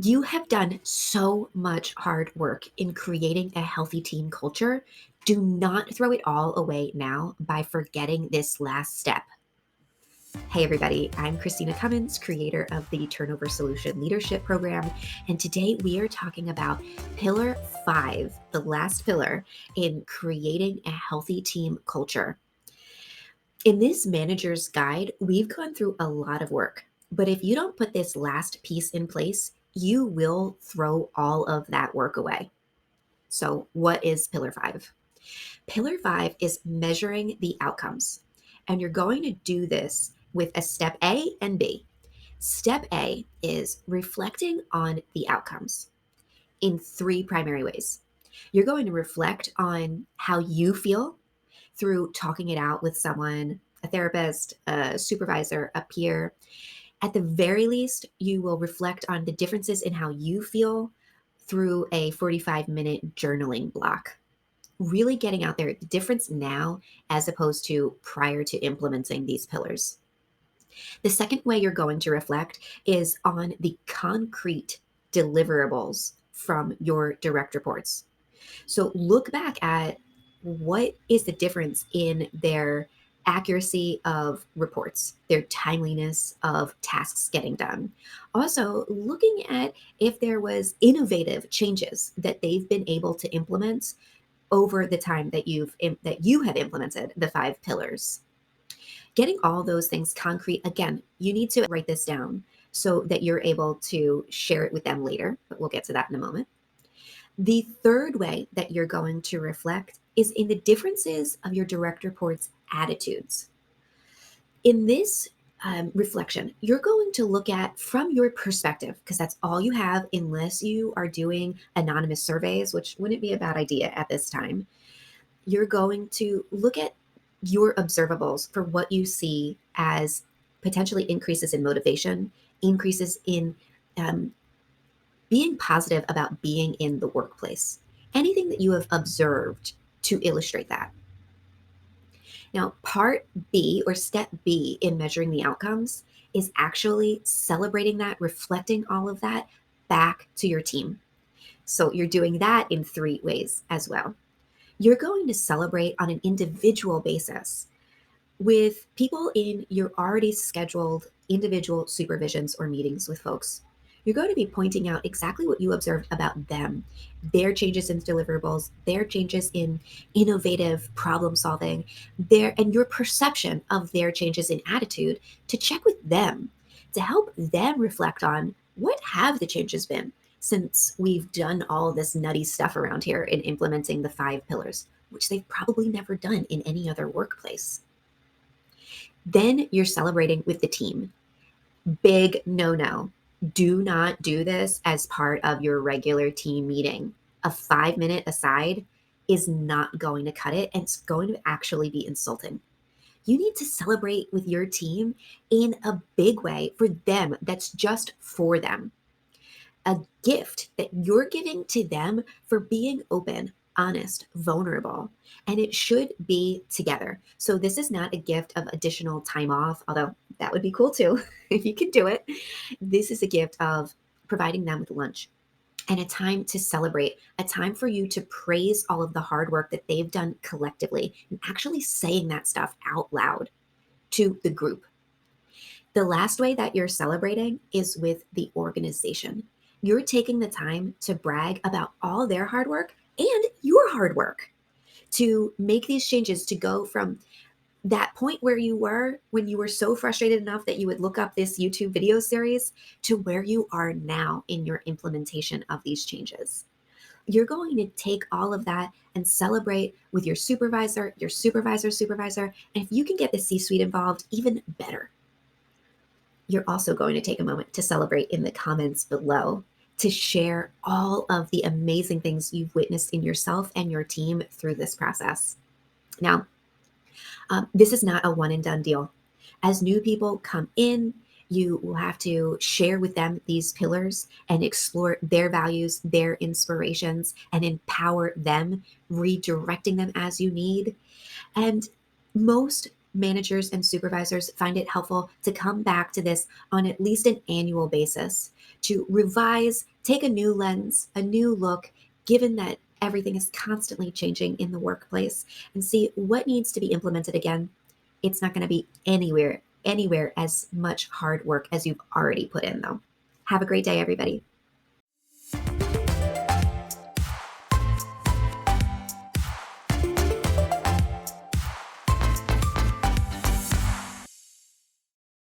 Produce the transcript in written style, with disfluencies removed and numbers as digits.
You have done so much hard work in creating a healthy team culture. Do not throw it all away now by forgetting this last step. Hey, everybody, I'm Christina Cummins, creator of the Turnover Solution Leadership Program. And today we are talking about Pillar 5, the last pillar in creating a healthy team culture. In this manager's guide, we've gone through a lot of work, but if you don't put this last piece in place, you will throw all of that work away. So, what is Pillar 5? Pillar 5 is measuring the outcomes. And you're going to do this with a step A and B. Step A is reflecting on the outcomes in three primary ways. You're going to reflect on how you feel through talking it out with someone, a therapist, a supervisor, a peer. At the very least, you will reflect on the differences in how you feel through a 45-minute journaling block. Really getting out there, the difference now as opposed to prior to implementing these pillars. The second way you're going to reflect is on the concrete deliverables from your direct reports. So look back at what is the difference in their accuracy of reports, their timeliness of tasks getting done. Also, looking at if there was innovative changes that they've been able to implement over the time that you have implemented the five pillars. Getting all those things concrete, again, you need to write this down so that you're able to share it with them later, but we'll get to that in a moment. The third way that you're going to reflect is in the differences of your direct reports' attitudes. In this reflection, you're going to look at from your perspective, because that's all you have, unless you are doing anonymous surveys, which wouldn't be a bad idea at this time. You're going to look at your observables for what you see as potentially increases in motivation, increases in um, being positive about being in the workplace. Anything that you have observed to illustrate that. Now, part B or step B in measuring the outcomes is actually celebrating that, reflecting all of that back to your team. So you're doing that in three ways as well. You're going to celebrate on an individual basis with people in your already scheduled individual supervisions or meetings with folks. You're going to be pointing out exactly what you observed about them, their changes in deliverables, their changes in innovative problem solving, their and your perception of their changes in attitude to check with them, to help them reflect on what have the changes been since we've done all this nutty stuff around here in implementing the five pillars, which they've probably never done in any other workplace. Then you're celebrating with the team. Big no no. Do not do this as part of your regular team meeting. A 5 minute aside is not going to cut it, and it's going to actually be insulting. You need to celebrate with your team in a big way for them that's just for them, a gift that you're giving to them for being open, honest, vulnerable, and it should be together. So, this is not a gift of additional time off, although that would be cool too if you could do it. This is a gift of providing them with lunch and a time to celebrate, a time for you to praise all of the hard work that they've done collectively and actually saying that stuff out loud to the group. The last way that you're celebrating is with the organization. You're taking the time to brag about all their hard work and your hard work to make these changes, to go from that point where you were when you were so frustrated enough that you would look up this YouTube video series to where you are now in your implementation of these changes. You're going to take all of that and celebrate with your supervisor, your supervisor's supervisor, and if you can get the C-suite involved, even better. You're also going to take a moment to celebrate in the comments below to share all of the amazing things you've witnessed in yourself and your team through this process. Now, this is not a one and done deal. As new people come in, you will have to share with them these pillars and explore their values, their inspirations, and empower them, redirecting them as you need. And most managers and supervisors find it helpful to come back to this on at least an annual basis to revise, take a new lens, a new look, given that everything is constantly changing in the workplace, and see what needs to be implemented again. It's not going to be anywhere as much hard work as you've already put in, though. Have a great day, everybody.